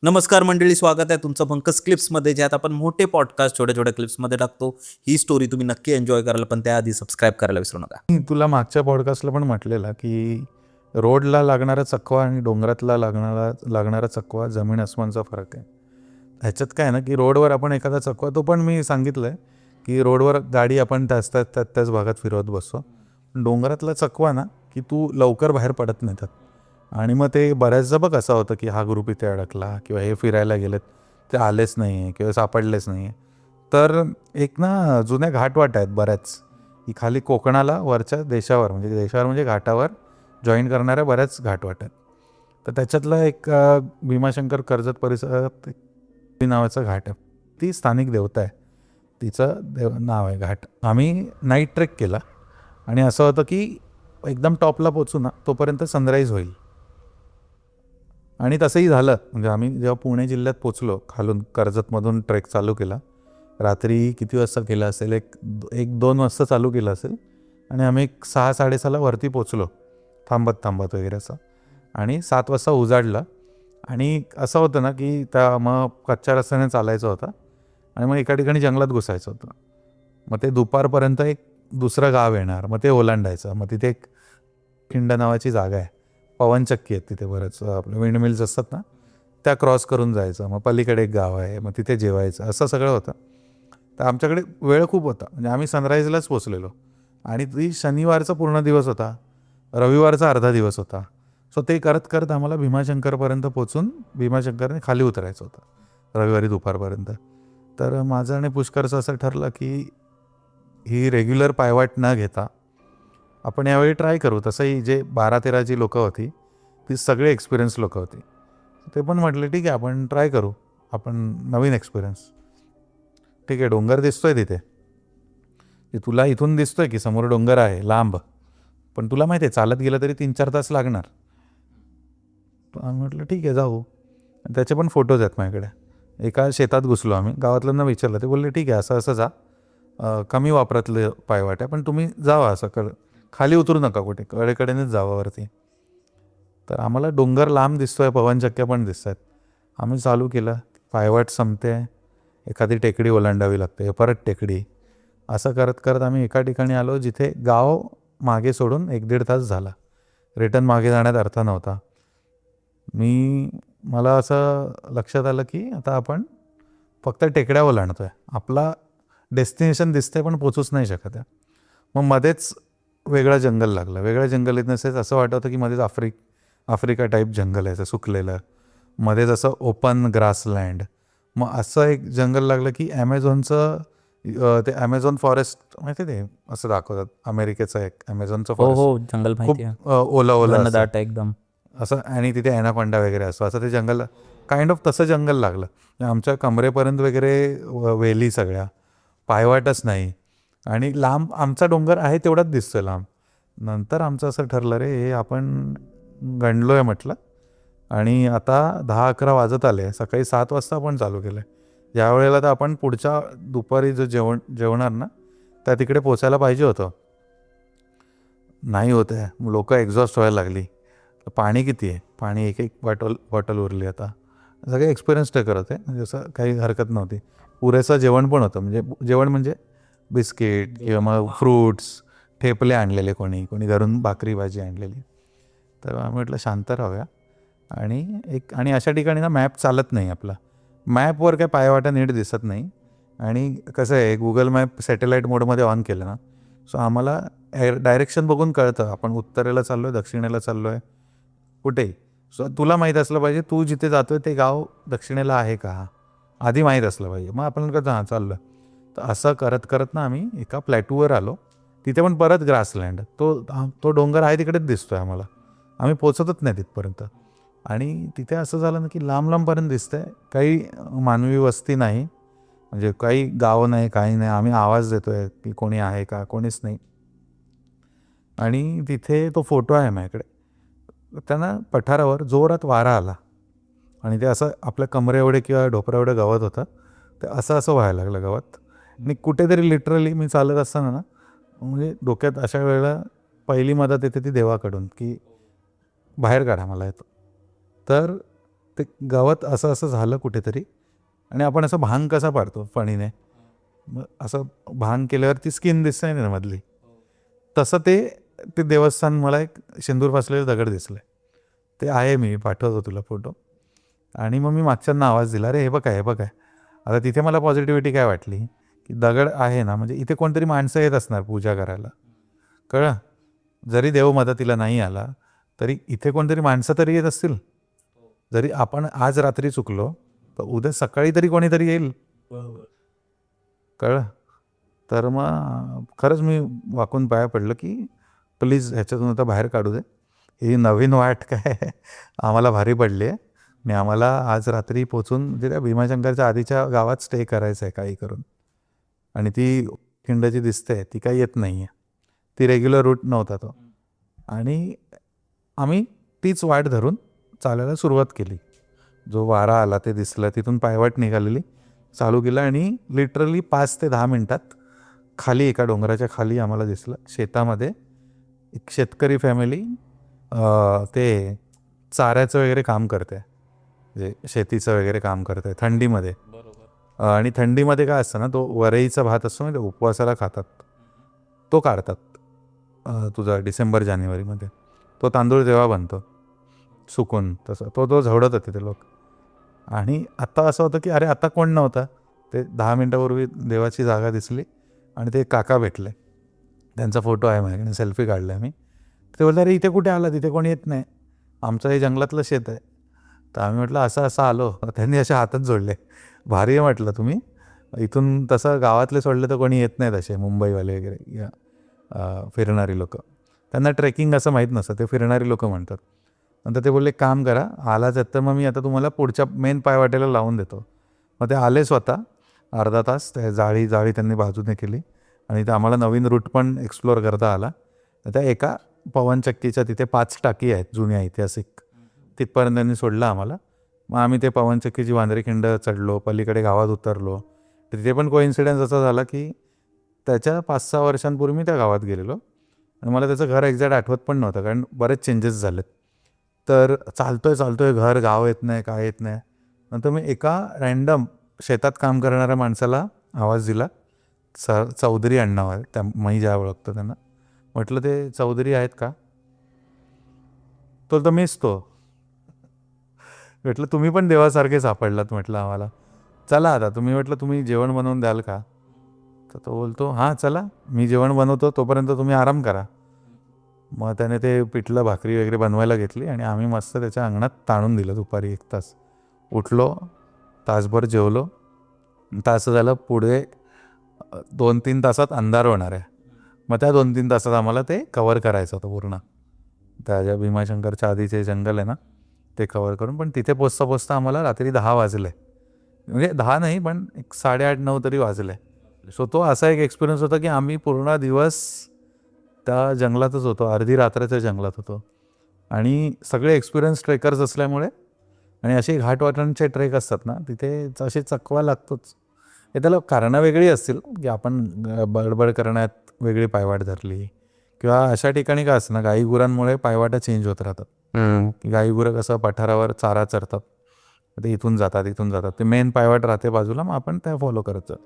नमस्कार मंडळी, स्वागत आहे तुमचं पंकज क्लिप्समध्ये, ज्यात आपण मोठे पॉडकास्ट छोट्या छोट्या क्लिप्समध्ये टाकतो. ही स्टोरी तुम्ही नक्की एन्जॉय कराल, पण त्याआधी सबस्क्राईब करायला विसरू नका. मी तुला मागच्या पॉडकास्टला पण म्हटलेलं की रोडला लागणारा चकवा आणि डोंगरातला लागणारा चकवा जमीन आसमानचा फरक आहे. ह्याच्यात काय आहे ना की रोडवर आपण एखादा चकवा, तो पण मी सांगितलं आहे की रोडवर गाडी आपण त्याच भागात फिरवत बसतो. डोंगरातला चकवा ना की तू लवकर बाहेर पडत नाही त्यात. आणि मग ते बऱ्याचदा बघ असं होतं की हा ग्रुप इथे अडकला किंवा हे फिरायला गेलेत ते आलेच नाही आहे किंवा सापडलेच नाही आहे. तर एक ना जुन्या घाटवाट आहेत बऱ्याच की खाली कोकणाला वरच्या देशावर म्हणजे घाटावर जॉईन करणाऱ्या बऱ्याच घाटवाट आहेत. तर त्याच्यातला एक भीमाशंकर कर्जत परिसरात नावाचा घाट आहे. ती स्थानिक देवता आहे, तिचं नाव आहे घाट. आम्ही नाईट ट्रेक केला आणि असं होतं की एकदम टॉपला पोचू ना तोपर्यंत सनराईज होईल. आणि तसंही झालं. म्हणजे आम्ही जेव्हा पुणे जिल्ह्यात पोचलो, खालून कर्जतमधून ट्रेक चालू केला, रात्री किती वाजता केला असेल, एक 2 वाजता चालू केलं असेल आणि आम्ही 6-6:30ला वरती पोचलो थांबत वगैरे असं. आणि 7 वाजता उजाडला. आणि असं होतं ना की मग कच्च्या रस्त्याने चालायचं होतं आणि मग एका ठिकाणी जंगलात घुसायचं होतं. मग ते दुपारपर्यंत एक दुसरं गाव येणार, मग ते ओलांडायचं. मग तिथे एक खिंड नावाची जागा आहे, पवनचक्की आहेत तिथे, बरंच आपले विंडमिल्स असतात ना, त्या क्रॉस करून जायचं. मग पलीकडे एक गाव आहे, मग तिथे जेवायचं, असं सगळं होतं. तर आमच्याकडे वेळ खूप होता. म्हणजे आम्ही सनराईजलाच पोचलेलो आणि ती शनिवारचा पूर्ण दिवस होता, रविवारचा अर्धा दिवस होता. सो ते करत करत आम्हाला भीमाशंकरपर्यंत पोचून भीमाशंकरने खाली उतरायचं होतं रविवारी दुपारपर्यंत. तर माझं आणि पुष्करचं असं ठरलं की ही रेग्युलर पायवाट न घेता आपण यावेळी ट्राय करू. तसंही जे 12-13 जी लोकं होती ती सगळे एक्सपिरियन्स लोकं होती. ते पण म्हटले ठीक आहे आपण ट्राय करू, आपण नवीन एक्सपिरियन्स. ठीक आहे, डोंगर दिसतोय तिथे, तुला इथून दिसतोय की समोर डोंगर आहे लांब, पण तुला माहिती आहे चालत गेलं तरी 3-4 तास लागणार. म्हटलं ठीक आहे जाऊ. त्याचे पण फोटोज आहेत माझ्याकडे. एका शेतात घुसलो आम्ही, गावातल्यांना विचारलं, ते बोलले ठीक आहे असं असं जा, कमी वापरातलं पायवाट आहे, पण तुम्ही जावा असं खाली उतरू नका कुठे, कडेकडेनेच जावं वरती. तर आम्हाला डोंगर लांब दिसतोय, पवनचक्क्या पण दिसत आहेत. आम्ही चालू केलं, पायवाट संपते, एखादी टेकडी ओलांडावी लागते, परत टेकडी, असं करत करत आम्ही एका ठिकाणी आलो जिथे गाव मागे सोडून 1-1.5 तास झाला. रिटर्न मागे जाण्यात अर्थ नव्हता. मला असं लक्षात आलं की आता आपण फक्त टेकड्या ओलांडतोय, आपला डेस्टिनेशन दिसतंय पण पोचूच नाही शकत आहे. मग मध्येच वेगळं जंगल लागलं. वेगळं जंगल येत नसेल असं वाटत होतं की मध्येच आफ्रिका टाईप जंगल आहे, सुकलेलं, मध्येच असं ओपन ग्रासलँड. मग असं एक जंगल लागलं की ते ॲमेझॉन फॉरेस्ट माहिती ते असं दाखवतात, अमेरिकेचं एक ॲमेझॉनचं हो फॉरेस्ट, हो, जंगल माहिती आहे, खूप ओला घनदाट आहे एकदम असं. आणि तिथे ॲनाकोंडा वगैरे असं ते जंगल, काइंड ऑफ तसं जंगल लागलं. आमच्या कमरेपर्यंत वगैरे वेली सगळ्या, पायवाटच नाही. आणि लांब आमचा डोंगर आहे तेवढाच दिसतोय लांब. नंतर आमचं असं ठरलं, रे हे आपण गणलो आहे म्हटलं. आणि आता 10-11 वाजत आले, सकाळी 7 वाजता आपण चालू केलं आहे. यावेळेला तर आपण पुढच्या दुपारी जो जेवणार ना त्या तिकडे पोचायला पाहिजे होतं. नाही होत आहे, लोकं एक्झॉस्ट व्हायला लागली. पाणी किती आहे, पाणी एक बॉटल उरली. आता सगळे एक्सपिरियन्स टेकर होते, म्हणजे असं काही हरकत नव्हती. पुरेसं जेवण पण होतं, म्हणजे बिस्किट किंवा मग फ्रूट्स, ठेपले आणलेले, कोणी घरून भाकरी भाजी आणलेली. तर आम्ही म्हटलं शांत राहूया. आणि अशा ठिकाणी ना मॅप चालत नाही आपला, मॅपवर काय पायवाटा नीट दिसत नाही. आणि कसं आहे, गुगल मॅप सॅटेलाईट मोडमध्ये ऑन केलं ना, सो आम्हाला डायरेक्शन बघून कळतं आपण उत्तरेला चाललो आहे, दक्षिणेला चाललो आहे, कुठेही. सो तुला माहीत असलं पाहिजे तू जिथे जातोय ते गाव दक्षिणेला आहे का, आधी माहीत असलं पाहिजे. मग आपण कसं हां चाललो आहे. तर असं करत करत ना आम्ही एका प्लॅटूवर आलो. तिथे पण परत ग्रासलँड, तो डोंगर आहे तिकडेच दिसतोय आम्हाला, आम्ही पोचतच नाही तिथपर्यंत. आणि तिथे असं झालं ना की लांबपर्यंत दिसतंय, काही मानवी वस्ती नाही, म्हणजे काही गावं नाही, काही नाही. आम्ही आवाज देतोय की कोणी आहे का, कोणीच नाही. आणि तिथे तो फोटो आहे माझ्याकडे. त्यांना पठारावर जोरात वारा आला आणि ते असं आपल्या कमरे एवढे किंवा ढोपरा एवढं गवत होतं, ते असं व्हायला लागलं गवत. आणि कुठेतरी लिटरली मी चालत असताना ना, म्हणजे डोक्यात अशा वेळेला पहिली मदत येते ती देवाकडून, की बाहेर काढा मला येतो. तर ते गवत असं असं झालं कुठेतरी आणि आपण असं भांग कसा पाडतो फणीने, मग असं भांग केल्यावर ती स्किन दिसते ना मधली, तसं ते देवस्थान मला एक सिंदूर फासलेलं दगड दिसलं. ते आहे, मी पाठवतो तुला फोटो. आणि मग मी मागच्यांना आवाज दिला, अरे हे बघ हे बघ. आता तिथे मला पॉझिटिव्हिटी काय वाटली की दगड आहे ना, म्हणजे इथे कोणतरी माणसं येत असणार पूजा करायला, कळलं. जरी देव मदतीला नाही आला तरी इथे कोणतरी माणसं तरी येत असतील. जरी आपण आज रात्री चुकलो तर उद्या सकाळी तरी कोणीतरी येईल, कळलं. तर मग खरंच मी वाकून पाया पडलं की प्लीज ह्याच्यातून आता बाहेर काढू दे. ही नवीन वाट काय आम्हाला भारी पडली आहे आणि आम्हाला आज रात्री पोचून म्हणजे त्या भीमाशंकरच्या आधीच्या गावात स्टे करायचं आहे काही करून. आणि ती खिंड जी दिसते ती काही येत नाही आहे, ती रेग्युलर रूट नव्हता तो. आणि आम्ही तीच वाट धरून चालायला सुरुवात केली. जो वारा आला ते दिसलं, तिथून पायवाट निघालेली चालू केलं आणि लिटरली 5 ते 10 मिनटात खाली एका डोंगराच्या खाली आम्हाला दिसलं, शेतामध्ये एक शेतकरी फॅमिली ते चाऱ्याचं वगैरे काम करते, म्हणजे शेतीचं वगैरे काम करते थंडीमध्ये. आणि थंडीमध्ये काय असतं ना, तो वरईचा भात असतो ना, ते उपवासाला खातात, तो काढतात तुझा डिसेंबर जानेवारीमध्ये. तो तांदूळ तेव्हा बनतो सुकून, तसं तो झवडत होते ते लोक. आणि आत्ता असं होतं की अरे आता कोण नव्हता, ते 10 मिनटापूर्वी देवाची जागा दिसली आणि ते काका भेटले, त्यांचा फोटो आहे माझ्याकडे, सेल्फी काढला मी. ते बोलतात अरे इथे कुठे आला, तिथे कोणी येत नाही, आमचं हे जंगलातलं शेत आहे. तर आम्ही म्हटलं असं असं आलो. त्यांनी असे हातच जोडले, भारी आहे म्हटलं तुम्ही, इथून तसं गावातले सोडले तर कोणी येत नाहीत असे मुंबईवाले वगैरे या फिरणारी लोक. त्यांना ट्रेकिंग असं माहीत नसतं, ते फिरणारी लोक म्हणतात. नंतर ते बोलले काम करा, आलाच आहेत तर मग मी आता तुम्हाला पुढच्या मेन पायवाटेला लावून देतो. मग ते आले स्वतः, अर्धा तास ते जाळी त्यांनी बाजूने केली आणि ते आम्हाला नवीन रूट पण एक्सप्लोअर करता आला. त्या एका पवनचक्कीच्या तिथे 5 टाकी आहेत जुन्या ऐतिहासिक, तिथपर्यंत त्यांनी सोडलं आम्हाला. मग आम्ही ते पवनचक्कीची वांद्रेखिंड चढलो, पलीकडे गावात उतरलो. तिथे पण कोइन्सिडन्स असा झाला की त्याच्या 5-6 वर्षांपूर्वी मी त्या गावात गेलेलो आणि मला त्याचं घर एक्झॅक्ट आठवत पण नव्हतं, कारण बरेच चेंजेस झालेत. तर चालतोय घर, गाव येत नाही, काय येत नाही. नंतर मी एका रँडम शेतात काम करणाऱ्या माणसाला आवाज दिला, चौधरी अण्णावर, त्या मी ज्या ओळखतो त्यांना. म्हटलं ते चौधरी आहेत का? तो मीच तो. म्हटलं तुम्ही पण देवासारखे सापडलात म्हटलं आम्हाला, चला आता तुम्ही, म्हटलं तुम्ही जेवण बनवून द्याल का? तर तो बोलतो हां चला मी जेवण बनवतो, तोपर्यंत तुम्ही आराम करा. मग त्याने ते पिठलं भाकरी वगैरे बनवायला घेतली आणि आम्ही मस्त त्याच्या अंगणात ताणून दिलं दुपारी 1 तास. उठलो, तासभर जेवलो. तास झालं पुढे 2-3 तासात अंधार होणार आहे. मग त्या 2-3 तासात आम्हाला ते कवर करायचं होतं पूर्ण, त्या ज्या भीमाशंकरच्या आधीचे जंगल आहे ना ते कवर करून. पण तिथे पोचता आम्हाला रात्री 10 वाजले, म्हणजे 10 नाही पण एक 8:30-9 तरी वाजले. सो तो असा एक एक्सपिरियन्स होता की आम्ही पूर्ण दिवस त्या जंगलातच होतो, अर्धी रात्राच्या जंगलात होतो. आणि सगळे एक्सपिरियन्स ट्रेकर्स असल्यामुळे, आणि असे घाटवाटांचे ट्रेक असतात ना तिथे असे चकवा लागतोच. हे त्याला कारणं वेगळी असतील की आपण बडबड करण्यात वेगळी पायवाट धरली, किंवा अशा ठिकाणी काय असतं ना, गाई गुरांमुळे पायवाटा चेंज होत राहतात. गाई गुरं कसं पठारावर चारा चरतात, ते इथून जातात ते मेन पायवाट राहते बाजूला, मग आपण त्या फॉलो करत जातो.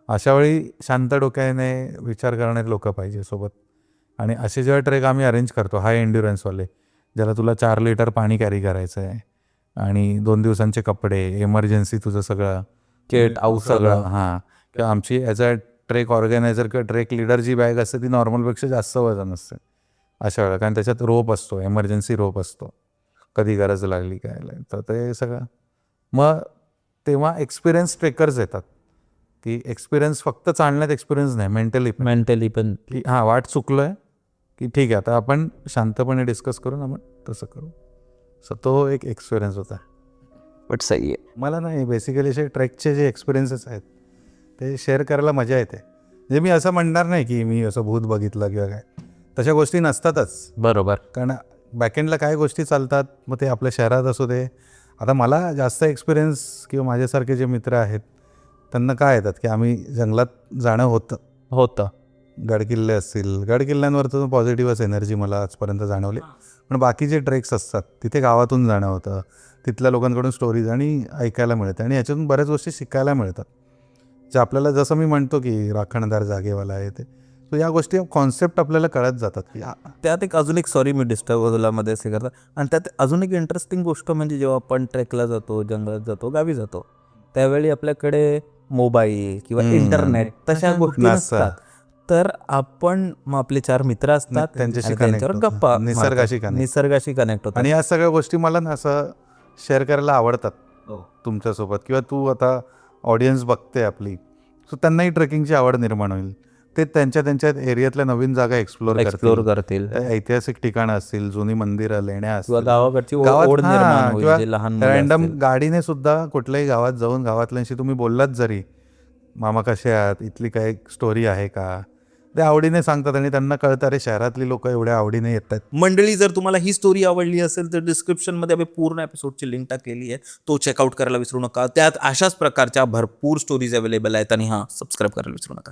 अशा वेळी शांत डोक्याने विचार करणारे लोक पाहिजे सोबत. आणि असे जेव्हा ट्रेक आम्ही अरेंज करतो हाय एन्ड्युरन्सवाले, ज्याला तुला 4 लिटर पाणी कॅरी करायचं आहे आणि 2 दिवसांचे कपडे, एमर्जन्सी तुझं सगळं किट, औषधं. सगळं, हां. किंवा आमची ॲज अ ट्रेक ऑर्गनायझर किंवा ट्रेक लिडर जी बॅग असते ती नॉर्मलपेक्षा जास्त वजन असते अशा वेळेला, कारण त्याच्यात रोप असतो, एमर्जन्सी रोप असतो, कधी गरज लागली काय. तर ते सगळं मग तेव्हा एक्सपिरियन्स ट्रेकर्स येतात, की एक्सपिरियन्स फक्त चालण्यात एक्सपिरियन्स नाही, मेंटली पण की हां वाट चुकलो आहे की ठीक आहे आता आपण शांतपणे डिस्कस करून आपण तसं करू. सो तो एक एक्सपिरियन्स होता. बट सही आहे. मला नाही बेसिकली असे ट्रेकचे जे एक्सपिरियन्सेस आहेत ते शेअर करायला मजा येते. म्हणजे मी असं म्हणणार नाही की मी असं भूत बघितलं किंवा काय, तशा गोष्टी नसतातच. बरोबर. कारण बॅकएंडला काय गोष्टी चालतात, मग ते आपल्या शहरात असू दे. आता मला जास्त एक्सपिरियन्स किंवा माझ्यासारखे जे मित्र आहेत त्यांना काय येतात की आम्ही जंगलात जाणं होतं, गडकिल्ले असतील, गडकिल्ल्यांवर तर पॉझिटिव्हच एनर्जी मला आजपर्यंत जाणवली. पण बाकीचे ट्रेक्स असतात तिथे गावातून जाणं होतं, तिथल्या लोकांकडून स्टोरीज आणि ऐकायला मिळतं आणि याच्यातून बऱ्याच गोष्टी शिकायला मिळतात, जे आपल्याला जसं मी म्हणतो की राखणदार जागेवाला आहे ते. सो या गोष्टी कॉन्सेप्ट आपल्याला कळत जातात की त्यात एक अजून एक, सॉरी मी डिस्टर्ब होतो मध्ये असे करता, आणि त्यात अजून एक इंटरेस्टिंग गोष्ट म्हणजे जेव्हा आपण ट्रेकला जातो, जंगलात जातो, गावी जातो, त्यावेळी आपल्याकडे मोबाईल किंवा इंटरनेट तशा गोष्टी नसतात. नसतात. तर आपण मग आपले 4 मित्र असतात, त्यांच्याशी आणि connect त्यांच्यावर होतो. गप्पा निसर्गाशी मारतात. connect. निसर्गाशी कनेक्ट होतात. आणि या सगळ्या गोष्टी मला ना असं शेअर करायला आवडतात हो. तुमच्यासोबत, किंवा तू आता ऑडियन्स बघते आपली, सो त्यांनाही ट्रेकिंगची आवड निर्माण होईल. ते त्यांच्या एरियातल्या नवीन जागा एक्सप्लोर करतील ऐतिहासिक ठिकाणं असतील, जुनी मंदिरं, लेण्या किंवा असतील, गावाकडची गावात ओढ निर्माण हां, होईल, किंवा जे लहान मुलं रॅन्डम असतील. गाडीने सुद्धा कुठल्याही गावात जाऊन गावातल्यांशी तुम्ही बोललात जरी, मामा कसे आहात, इथली काही स्टोरी आहे का, ते आवडीने सांगतात आणि त्यांना कळतं अरे शहरातली लोक एवढ्या आवडीने येतात. मंडळी, जर तुम्हाला ही स्टोरी आवडली असेल तर डिस्क्रिप्शनमध्ये आम्ही पूर्ण एपिसोडची लिंक टाकलेली आहे, तो चेकआउट करायला विसरू नका. त्यात अशाच प्रकारच्या भरपूर स्टोरीज अवेलेबल आहेत, आणि हां, सबस्क्राईब करायला विसरू नका.